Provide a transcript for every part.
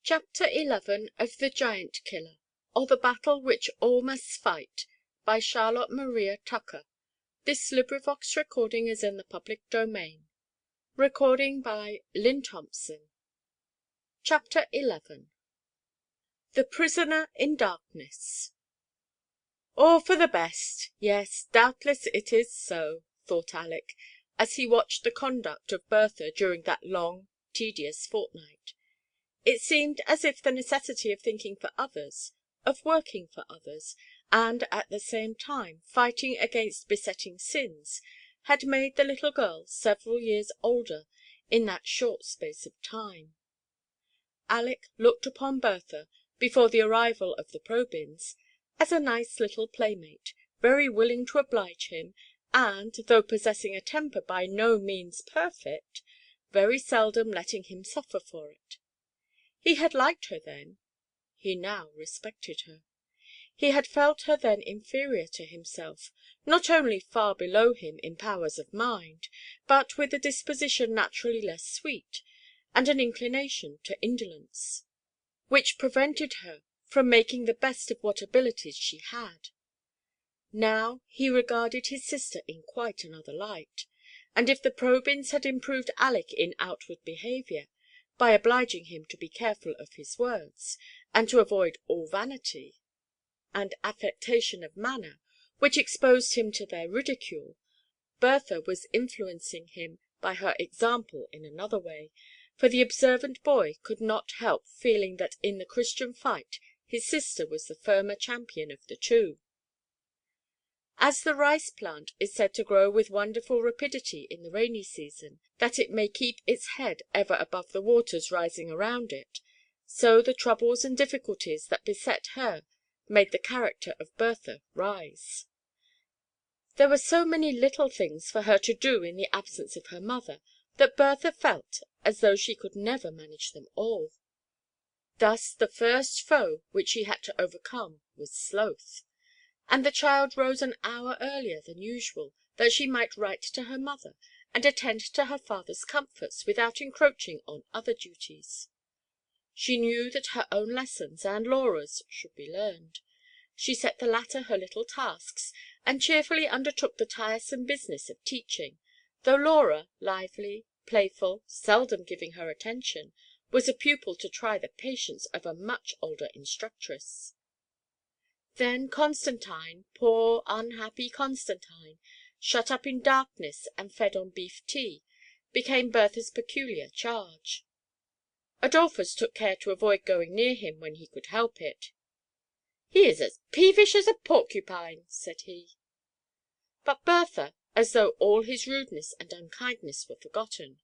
CHAPTER 11 of The Giant Killer, or The Battle Which All Must Fight, by Charlotte Maria Tucker. This LibriVox is in the public domain. By Lynne Thompson. Chapter 11 The Prisoner in Darkness. "All for the best. Yes, doubtless it is so," thought Aleck, as he watched the conduct of Bertha during that long, tedious fortnight. It seemed as if the necessity of thinking for others, of working for others, and at the same time fighting against besetting sins, had made the little girl several years older in that short space of time. Aleck looked upon Bertha, before the arrival of the Probyns, as a nice little playmate, very willing to oblige him, and, though possessing a temper by no means perfect, very seldom letting him suffer for it. He had liked her then, he now respected her. He had felt her then inferior to himself, not only far below him in powers of mind, but with a disposition naturally less sweet, and an inclination to indolence, which prevented her from making the best of what abilities she had. Now he regarded his sister in quite another light, and if the Probyns had improved Aleck in outward behaviour, by obliging him to be careful of his words, and to avoid all vanity and affectation of manner, which exposed him to their ridicule, Bertha was influencing him by her example in another way, for the observant boy could not help feeling that in the Christian fight his sister was the firmer champion of the two. As the rice–plant is said to grow with wonderful rapidity in the rainy season, that it may keep its head ever above the waters rising around it, so the troubles and difficulties that beset her made the character of Bertha rise. There were so many little things for her to do in the absence of her mother, that Bertha felt as though she could never manage them all. Thus the first foe which she had to overcome was sloth, and the child rose an hour earlier than usual, that she might write to her mother, and attend to her father's comforts, without encroaching on other duties. She knew that her own lessons and Laura's should be learned. She set the latter her little tasks, and cheerfully undertook the tiresome business of teaching, though Laura, lively, playful, seldom giving her attention, was a pupil to try the patience of a much older instructress. Then Constantine, poor unhappy Constantine, shut up in darkness and fed on beef tea, became Bertha's peculiar charge. Adolphus took care to avoid going near him when he could help it. "He is as peevish as a porcupine," said he. But Bertha, as though all his rudeness and unkindness were forgotten,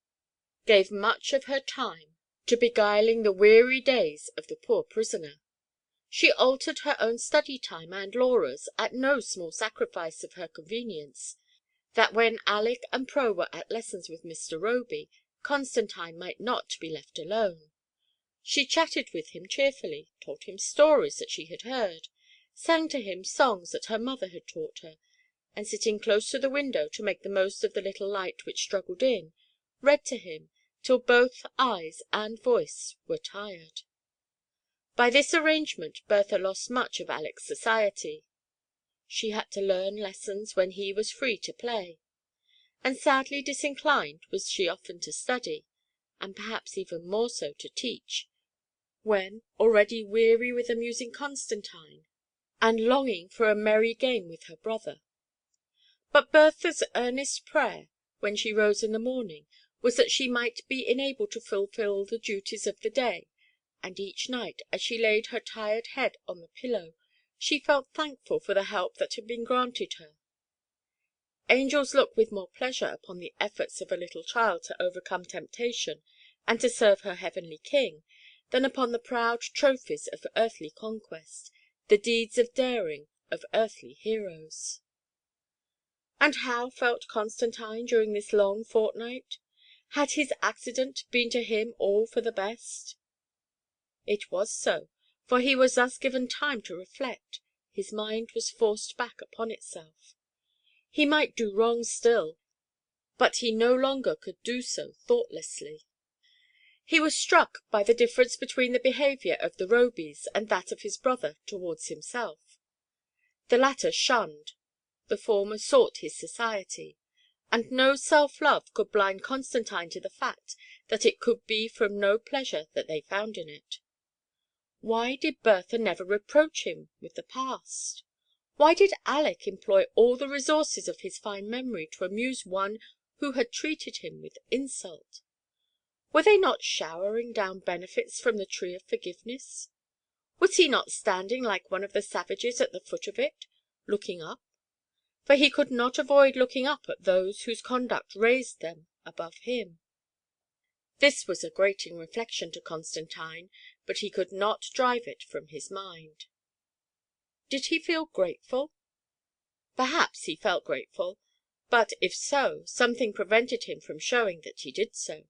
gave much of her time to beguiling the weary days of the poor prisoner. She altered her own study time and Laura's, at no small sacrifice of her convenience, that when Aleck and Pro were at lessons with Mr. Roby, Constantine might not be left alone. She chatted with him cheerfully, told him stories that she had heard, sang to him songs that her mother had taught her, and sitting close to the window to make the most of the little light which struggled in, read to him till both eyes and voice were tired. By this arrangement Bertha lost much of Aleck's society. She had to learn lessons when he was free to play, and sadly disinclined was she often to study, and perhaps even more so to teach, when, already weary with amusing Constantine, and longing for a merry game with her brother. But Bertha's earnest prayer, when she rose in the morning, was that she might be enabled to fulfil the duties of the day, and each night, as she laid her tired head on the pillow, she felt thankful for the help that had been granted her. Angels look with more pleasure upon the efforts of a little child to overcome temptation and to serve her heavenly King, than upon the proud trophies of earthly conquest, the deeds of daring of earthly heroes. And how felt Constantine during this long fortnight? Had his accident been to him all for the best? It was so, for he was thus given time to reflect, his mind was forced back upon itself. He might do wrong still, but he no longer could do so thoughtlessly. He was struck by the difference between the behaviour of the Robys and that of his brother towards himself. The latter shunned, the former sought his society, and no self–love could blind Constantine to the fact that it could be from no pleasure that they found in it. Why did Bertha never reproach him with the past? Why did Aleck employ all the resources of his fine memory to amuse one who had treated him with insult? Were they not showering down benefits from the tree of forgiveness? Was he not standing like one of the savages at the foot of it, looking up? For he could not avoid looking up at those whose conduct raised them above him. This was a grating reflection to Constantine, but he could not drive it from his mind. Did he feel grateful? Perhaps he felt grateful, but if so, something prevented him from showing that he did so.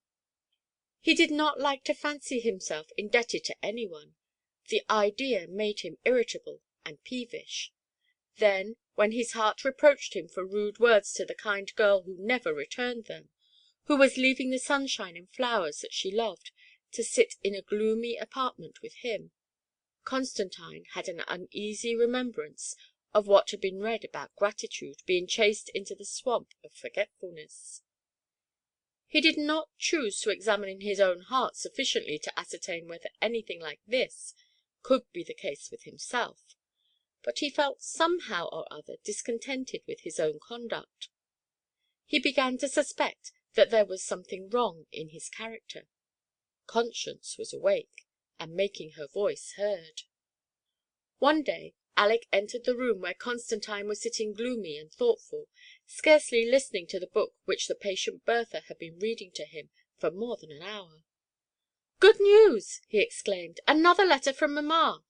He did not like to fancy himself indebted to any one. The idea made him irritable and peevish. Then, when his heart reproached him for rude words to the kind girl who never returned them, who was leaving the sunshine and flowers that she loved to sit in a gloomy apartment with him, Constantine had an uneasy remembrance of what had been read about gratitude being chased into the swamp of forgetfulness. He did not choose to examine his own heart sufficiently to ascertain whether anything like this could be the case with himself, but he felt somehow or other discontented with his own conduct. He began to suspect that there was something wrong in his character. Conscience was awake, and making her voice heard. One day Aleck entered the room where Constantine was sitting gloomy and thoughtful, scarcely listening to the book which the patient Bertha had been reading to him for more than an hour. "Good news!" he exclaimed. "Another letter from mamma!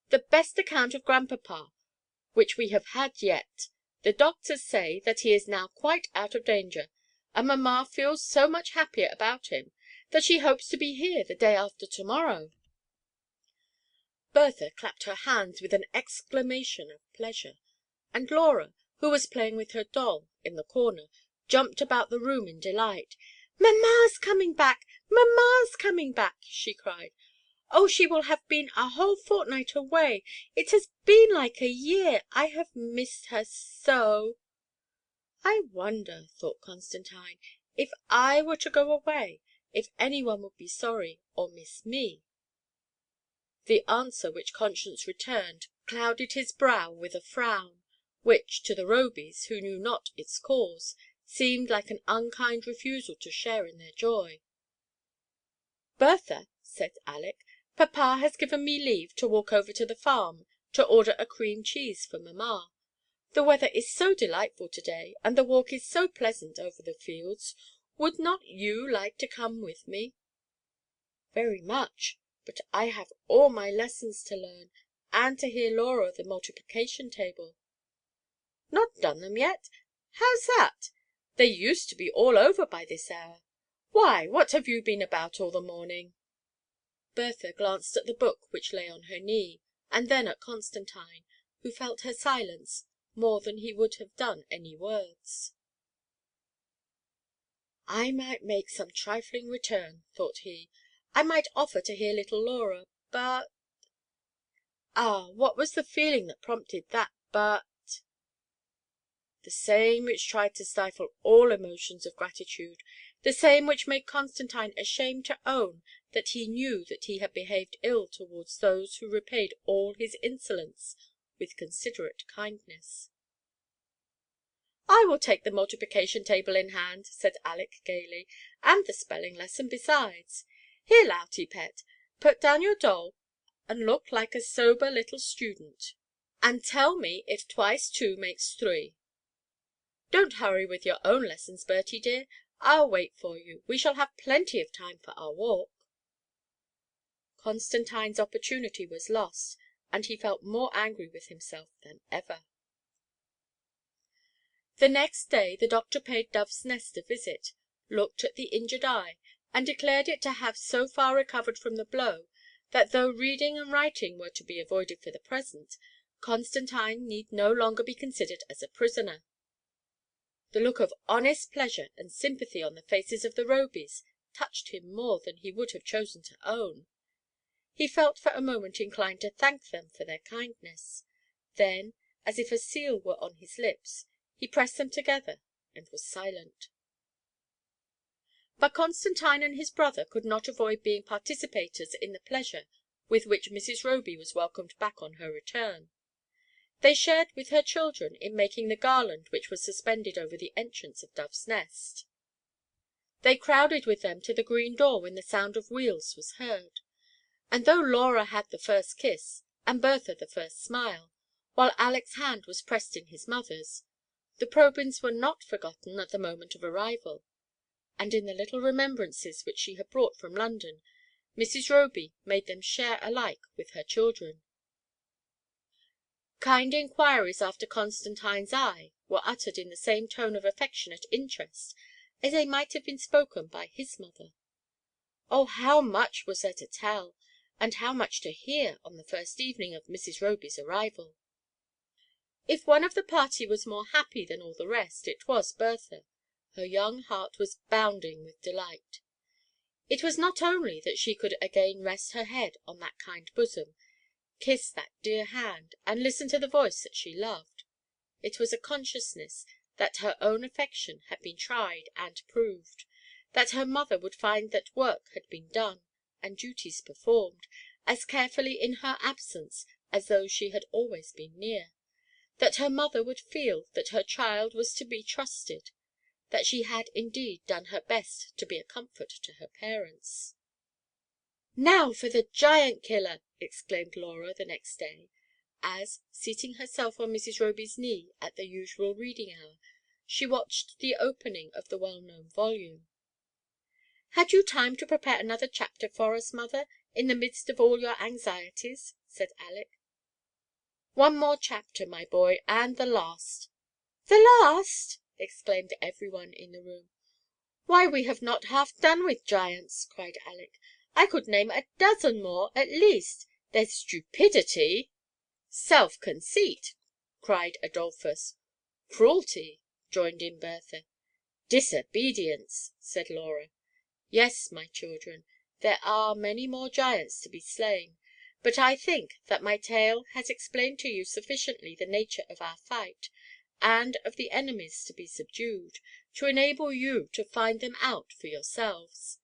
The best account of grandpapa which we have had yet. The doctors say that he is now quite out of danger, and mamma feels so much happier about him that she hopes to be here the day after to–morrow." Bertha clapped her hands with an exclamation of pleasure, and Laura, who was playing with her doll in the corner, jumped about the room in delight. "Mamma's coming back! Mamma's coming back!" she cried. "Oh, she will have been a whole fortnight away! It has been like a year! I have missed her so!" "I wonder," thought Constantine, "if I were to go away, if any one would be sorry or miss me?" The answer which conscience returned clouded his brow with a frown, which, to the Robys, who knew not its cause, seemed like an unkind refusal to share in their joy. "Bertha," said Aleck, "papa has given me leave to walk over to the farm to order a cream cheese for mamma. The weather is so delightful to–day, and the walk is so pleasant over the fields. Would not you like to come with me?" "Very much, but I have all my lessons to learn, and to hear Laura the multiplication table." "Not done them yet? How's that? They used to be all over by this hour. Why, what have you been about all the morning?" Bertha glanced at the book which lay on her knee, and then at Constantine, who felt her silence more than he would have done any words. "I might make some trifling return," thought he. "I might offer to hear little Laura, but—" what was the feeling that prompted that but? The same which tried to stifle all emotions of gratitude, the same which made Constantine ashamed to own that he knew that he had behaved ill towards those who repaid all his insolence with considerate kindness. "I will take the multiplication table in hand," said Aleck gaily, "and the spelling lesson besides. Here, Lautie pet, put down your doll, and look like a sober little student, and tell me if 2 makes 3. Don't hurry with your own lessons, Bertie dear. I'll wait for you. We shall have plenty of time for our walk." Constantine's opportunity was lost, and he felt more angry with himself than ever. The next day the doctor paid Dove's Nest a visit, looked at the injured eye, and declared it to have so far recovered from the blow, that though reading and writing were to be avoided for the present, Constantine need no longer be considered as a prisoner. The look of honest pleasure and sympathy on the faces of the Robys touched him more than he would have chosen to own. He felt for a moment inclined to thank them for their kindness. Then, as if a seal were on his lips, he pressed them together and was silent. But Constantine and his brother could not avoid being participators in the pleasure with which Mrs. Roby was welcomed back on her return. They shared with her children in making the garland which was suspended over the entrance of Dove's Nest. They crowded with them to the green door when the sound of wheels was heard. And though Laura had the first kiss, and Bertha the first smile, while Aleck's hand was pressed in his mother's, the Probyns were not forgotten at the moment of arrival; and in the little remembrances which she had brought from London, Mrs. Roby made them share alike with her children. Kind inquiries after Constantine's eye were uttered in the same tone of affectionate interest as they might have been spoken by his mother. Oh, how much was there to tell, and how much to hear on the first evening of Mrs. Roby's arrival! If one of the party was more happy than all the rest, it was Bertha. Her young heart was bounding with delight. It was not only that she could again rest her head on that kind bosom, kiss that dear hand, and listen to the voice that she loved. It was a consciousness that her own affection had been tried and proved, that her mother would find that work had been done, and duties performed, as carefully in her absence as though she had always been near, that her mother would feel that her child was to be trusted, that she had indeed done her best to be a comfort to her parents. "Now for the giant killer!" exclaimed Laura the next day, as, seating herself on Mrs. Roby's knee at the usual reading hour, she watched the opening of the well-known volume. "Had you time to prepare another chapter for us, mother, in the midst of all your anxieties?" said Aleck. "One more chapter, my boy, and the last." "The last!" exclaimed every one in the room. "Why, we have not half done with giants," cried Aleck. "I could name a dozen more, at least. There's stupidity." "Self–conceit," cried Adolphus. "Cruelty," joined in Bertha. "Disobedience," said Laura. "Yes, my children, there are many more giants to be slain, but I think that my tale has explained to you sufficiently the nature of our fight, and of the enemies to be subdued, to enable you to find them out for yourselves.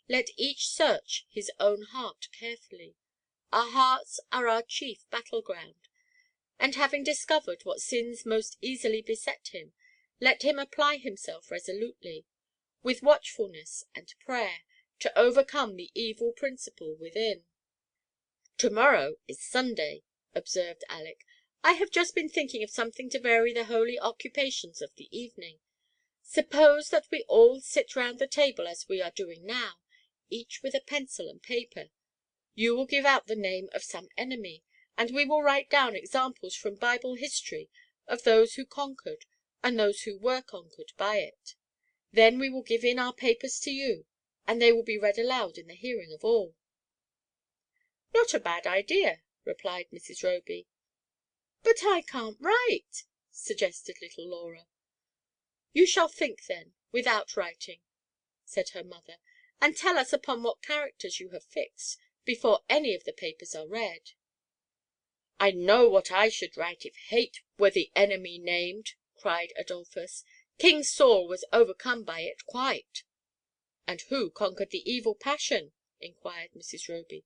Let each search his own heart carefully. Our hearts are our chief battle–ground, and having discovered what sins most easily beset him, let him apply himself resolutely, with watchfulness and prayer, to overcome the evil principle within." "To–morrow is Sunday," observed Aleck. "I have just been thinking of something to vary the holy occupations of the evening. Suppose that we all sit round the table as we are doing now, each with a pencil and paper. You will give out the name of some enemy, and we will write down examples from Bible history of those who conquered, and those who were conquered by it. Then we will give in our papers to you, and they will be read aloud in the hearing of all." "Not a bad idea," replied Mrs. Roby. "But I can't write," suggested little Laura. "You shall think, then, without writing," said her mother, "and tell us upon what characters you have fixed, before any of the papers are read." "I know what I should write if hate were the enemy named," cried Adolphus. "King Saul was overcome by it quite." "And who conquered the evil passion?" inquired Mrs. Roby.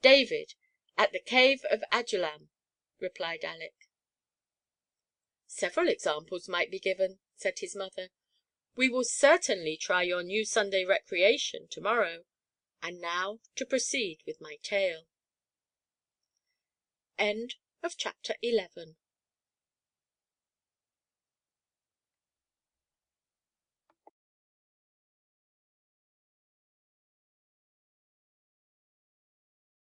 "David, at the cave of Adullam," replied Aleck. "Several examples might be given," said his mother. "We will certainly try your new Sunday recreation to–morrow. And now to proceed with my tale." CHAPTER XII.